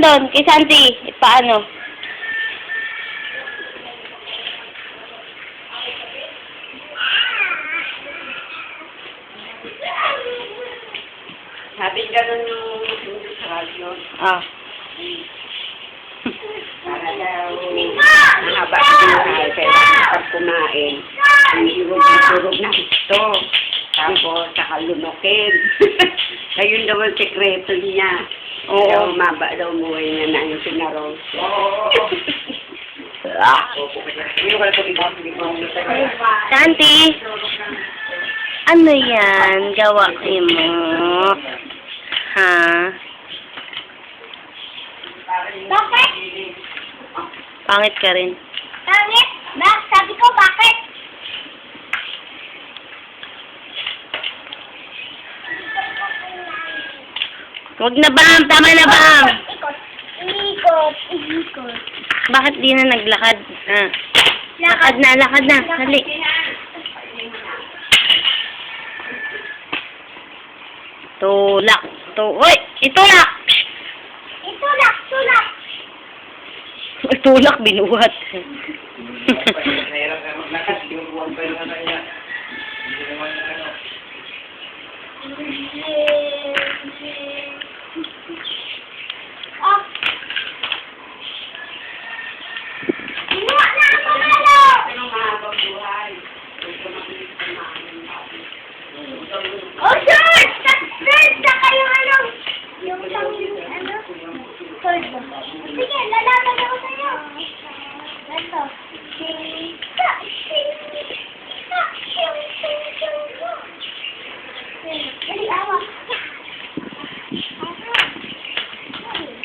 doon, kay Santi. Paano? Sabi gano'n yung sa radyo. Ah. Para daw mahaba sa buhay. Pero pag kumain, hindi turog na gusto. Tapos, saka lunukin. Ayun daw ang sekreto niya. Oo. Daw, maba daw buhay niya na yung sinarong. Santi, ano yan? Gawain mo. Ha? Bakit? Pangit ka rin. Pangit? Ba? Sabi ko, bakit? Huwag na bam! Tama na bam! Ikot. Ikot. Ikot. Bakit di na naglakad? Ah. Lakad na, lakad na. Hali. Tulak. Uy! Itulak! Itulak. Tulak. Tulak, binuhat. Nahirap ka maglakad, tinubuhan pa yung anak niya. Hindi naman ano. Oh. Ginawa na ang pamalo! Pero mahabang buhay. Ito mabilis kumain. Oh, sure! Subscribe na kayo, ano? Yung isang, ano? Third ba? Sige, lalaman ako sa'yo. Ito. Dali, awa.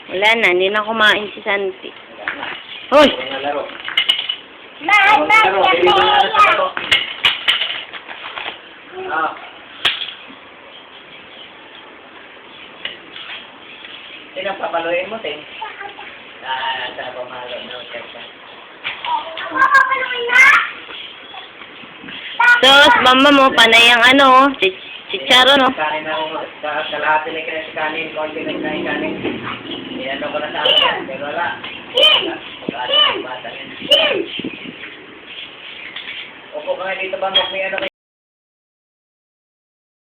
Wala na, hindi na kumain si Santi. Hoy! Mga laro. Bye, bye, Laro, bili mo na sa laro. Ah. Sino papaluin mo, Tim? Sa pamalo na ulit. Ako, papaluin na? Sos, mama mo, panay ang ano, chicharo, no? Kanin na kalahati na kaya si kanin, konti na yung kanin. Yan ko na sa akin, pero wala. Kim! Pag-alas ng bata yan. Kim! Upo ka nga dito ba, may ano